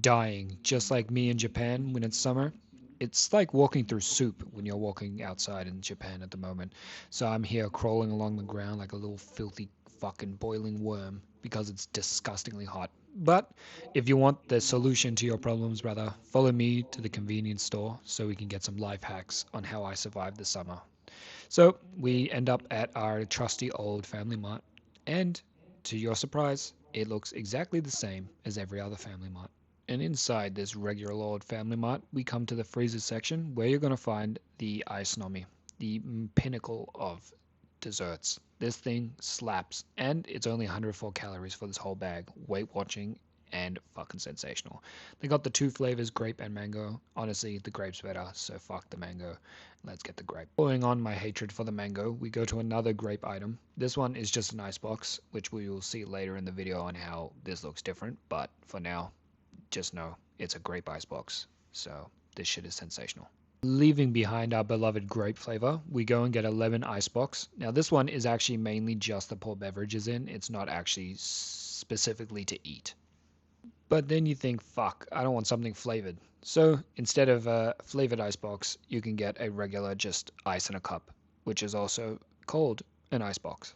dying, just like me in Japan when it's summer. It's like walking through soup when you're walking outside in Japan at the moment. So I'm here crawling along the ground like a little filthy fucking boiling worm because it's disgustingly hot. But if you want the solution to your problems, brother, follow me to the convenience store so we can get some life hacks on how I survived the summer. So we end up at our trusty old Family Mart, and to your surprise, it looks exactly the same as every other Family Mart. And inside this regular old Family Mart, we come to the freezer section where you're going to find the Ice Nomi, the pinnacle of desserts. This thing slaps, and it's only 104 calories for this whole bag. Weight watching and fucking sensational. They got the two flavors, grape and mango. Honestly, the grape's better, so fuck the mango. Let's get the grape. Following on my hatred for the mango, we go to another grape item. This one is just an ice box, which we will see later in the video on how this looks different, but for now, just know it's a grape ice box. So this shit is sensational. Leaving behind our beloved grape flavor, we go and get a lemon ice box. Now this one is actually mainly just to pour beverages in. It's not actually specifically to eat. But then you think, fuck, I don't want something flavored. So instead of a flavored ice box, you can get a regular just ice in a cup, which is also called an ice box.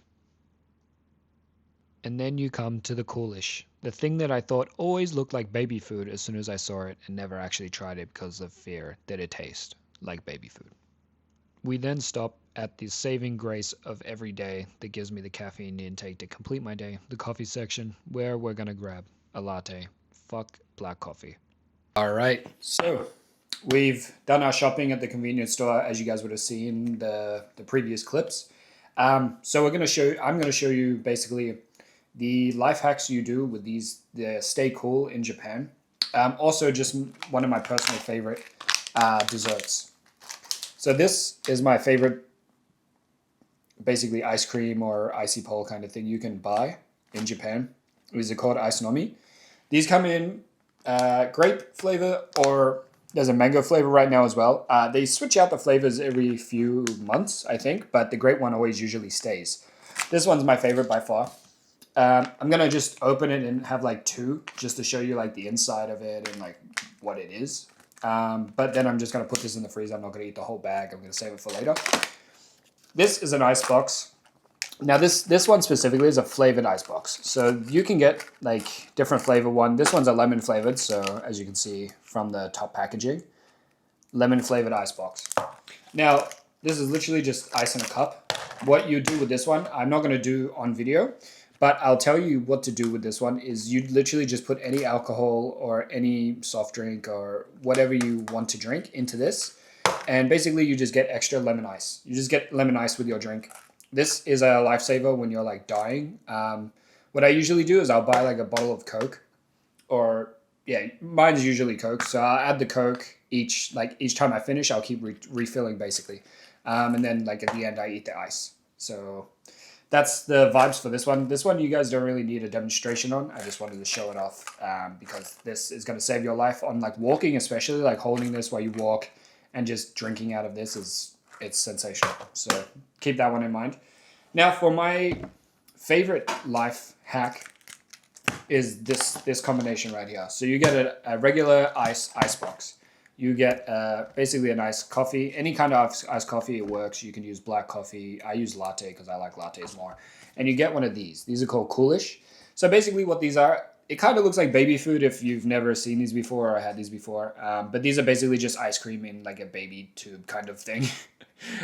And then you come to the coolish, the thing that I thought always looked like baby food as soon as I saw it and never actually tried it because of fear that it tastes like baby food. We then stop at the saving grace of every day that gives me the caffeine intake to complete my day, the coffee section, where we're going to grab a latte. Fuck black coffee. All right, so we've done our shopping at the convenience store, as you guys would have seen the previous clips. So I'm going to show you basically the life hacks you do with the Stay Cool in Japan. Also, just one of my personal favorite desserts. So this is my favorite, basically ice cream or icy pole kind of thing you can buy in Japan. These are called ice nomi. These come in grape flavor, or there's a mango flavor right now as well. They switch out the flavors every few months, I think, but the grape one always usually stays. This one's my favorite by far. I'm gonna just open it and have like two, just to show you like the inside of it and like what it is. But then I'm just gonna put this in the freezer. I'm not gonna eat the whole bag. I'm gonna save it for later. This is an ice box. Now this one specifically is a flavored ice box. So you can get like different flavor one. This one's a lemon flavored. So as you can see from the top packaging, lemon flavored ice box. Now this is literally just ice in a cup. What you do with this one, I'm not gonna do on video, but I'll tell you what to do with this one is you literally just put any alcohol or any soft drink or whatever you want to drink into this. And basically you just get extra lemon ice. You just get lemon ice with your drink. This is a lifesaver when you're like dying. What I usually do is I'll buy like a bottle of Coke, or yeah, mine's usually Coke. So I'll add the Coke each time I finish, I'll keep refilling basically. And then like at the end I eat the ice. So that's the vibes for this one. This one you guys don't really need a demonstration on. I just wanted to show it off because this is going to save your life on like walking, especially like holding this while you walk and just drinking out of this it's sensational. So keep that one in mind. Now for my favorite life hack is this combination right here. So you get a regular ice box. You get basically a nice coffee. Any kind of iced coffee, it works. You can use black coffee. I use latte because I like lattes more. And you get one of these. These are called Coolish. So basically what these are, it kind of looks like baby food if you've never seen these before or had these before. But these are basically just ice cream in like a baby tube kind of thing.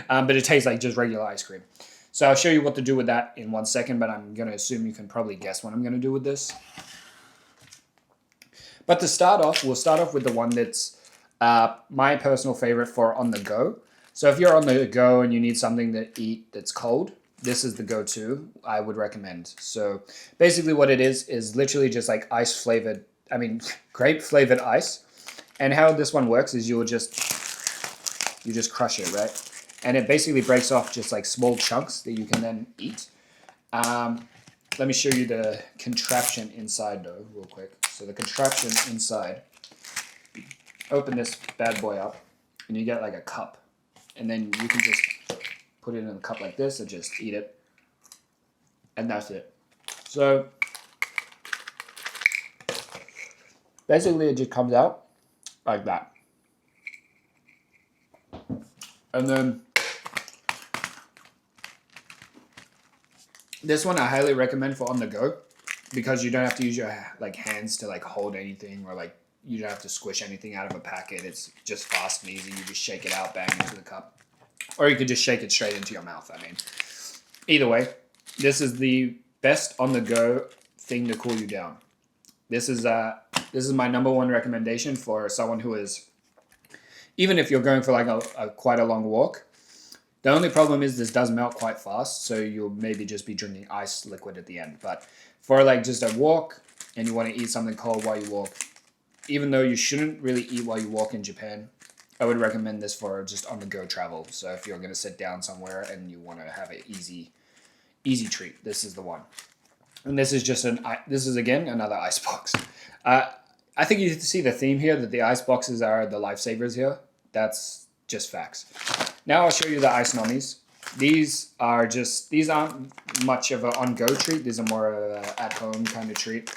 But it tastes like just regular ice cream. So I'll show you what to do with that in 1 second, but I'm going to assume you can probably guess what I'm going to do with this. But to start off, we'll start off with the one that's my personal favorite for on the go. So if you're on the go and you need something to eat that's cold, this is the go-to I would recommend. So basically what it is literally just like grape flavored ice. And how this one works is you just crush it, right? And it basically breaks off just like small chunks that you can then eat. Let me show you the contraption inside though, real quick. So the contraption inside, open this bad boy up and you get like a cup. And then you can just put it in a cup like this and just eat it. And that's it. So Basically, it just comes out like that. And then this one I highly recommend for on the go because you don't have to use your like hands to like hold anything, or like you don't have to squish anything out of a packet. It's just fast and easy. You just shake it out, bang into the cup. Or you could just shake it straight into your mouth. I mean, either way, this is the best on the go thing to cool you down. This is my number one recommendation for someone who is, even if you're going for like a quite a long walk. The only problem is this does melt quite fast, so you'll maybe just be drinking ice liquid at the end. But for like just a walk and you want to eat something cold while you walk, even though you shouldn't really eat while you walk in Japan, I would recommend this for just on the go travel. So if you're gonna sit down somewhere and you want to have an easy treat, this is the one. And this is just this is again another ice box. I think you see the theme here that the ice boxes are the lifesavers here. That's just facts. Now I'll show you the ice nommies. These aren't much of an on-go treat. These are more of an at-home kind of treat.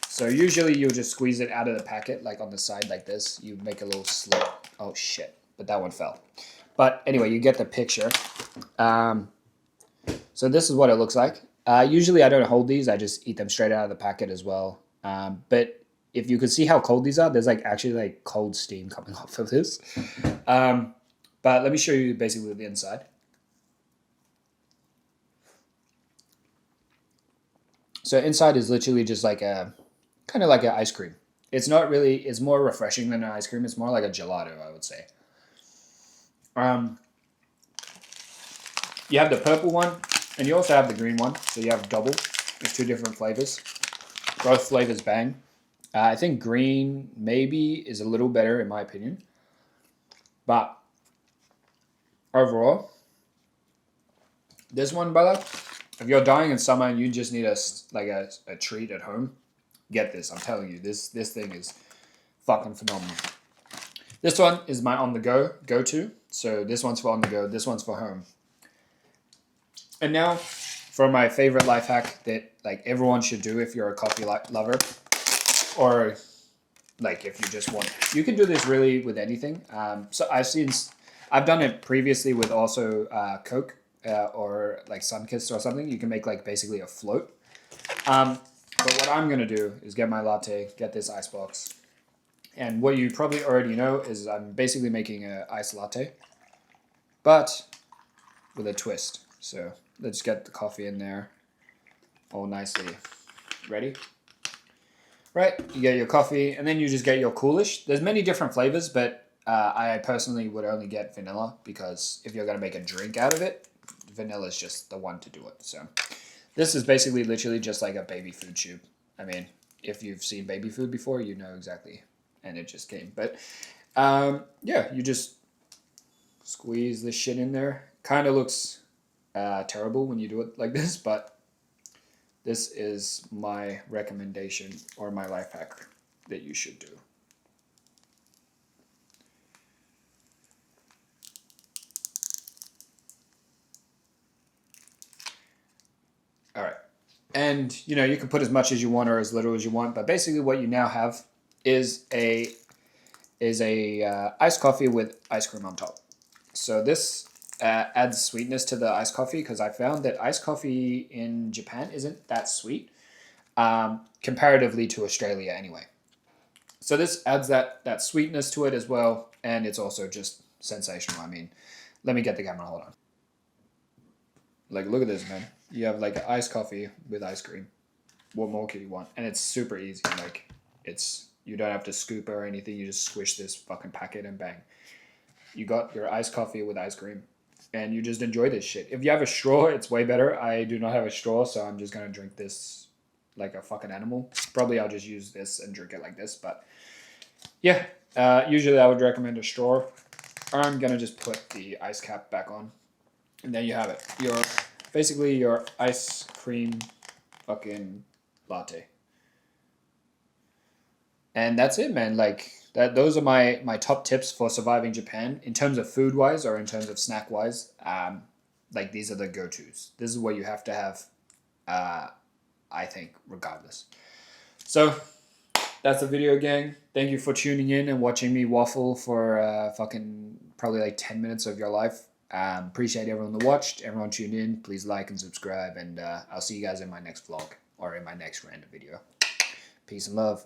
So usually you'll just squeeze it out of the packet, like on the side like this. You make a little slit. Oh shit, but that one fell. But anyway, you get the picture. So this is what it looks like. Usually I don't hold these. I just eat them straight out of the packet as well. But if you could see how cold these are, there's like actually like cold steam coming off of this. But let me show you basically the inside. So inside is literally just like a kind of like an ice cream. It's not really. It's more refreshing than an ice cream. It's more like a gelato, I would say. You have the purple one, and you also have the green one. So you have double. There's two different flavors. Both flavors bang. I think green maybe is a little better in my opinion. But overall, this one, brother, if you're dying in summer and you just need a treat at home, get this. I'm telling you, this thing is fucking phenomenal. This one is my on the go to. So this one's for on the go. This one's for home. And now for my favorite life hack that like everyone should do if you're a coffee lover, or like if you just want. You can do this really with anything. So I've done it previously with also Coke or like Sunkist or something. You can make like basically a float. But what I'm gonna do is get my latte, get this ice box, and what you probably already know is I'm basically making an iced latte, but with a twist. So let's get the coffee in there all nicely ready. Right, you get your coffee, and then you just get your Coolish. There's many different flavors, but I personally would only get vanilla because if you're going to make a drink out of it, vanilla is just the one to do it. So this is basically literally just like a baby food tube. I mean, if you've seen baby food before, you know exactly. And it just came. But yeah, you just squeeze this shit in there. Kind of looks terrible when you do it like this, but this is my recommendation or my life hack that you should do. All right. And you can put as much as you want or as little as you want, but basically what you now have is a iced coffee with ice cream on top. So this adds sweetness to the iced coffee because I found that iced coffee in Japan isn't that sweet comparatively to Australia anyway. So this adds that sweetness to it as well, and it's also just sensational. I mean, let me get the camera. Hold on. Like, look at this, man. You have like iced coffee with ice cream. What more could you want? And it's super easy. Like, you don't have to scoop or anything. You just squish this fucking packet and bang. You got your iced coffee with ice cream, and you just enjoy this shit. If you have a straw, it's way better. I do not have a straw, so I'm just gonna drink this like a fucking animal. Probably I'll just use this and drink it like this, but yeah. Usually I would recommend a straw. I'm gonna just put the ice cap back on, and there you have it. Basically your ice cream fucking latte. And that's it, man. Like that. Those are my top tips for surviving Japan in terms of food wise or in terms of snack wise. Like these are the go tos. This is what you have to have. I think regardless. So that's the video, gang. Thank you for tuning in and watching me waffle for fucking probably like 10 minutes of your life. Appreciate everyone that watched, everyone tuned in. Please like and subscribe, and I'll see you guys in my next vlog or in my next random video. Peace and love.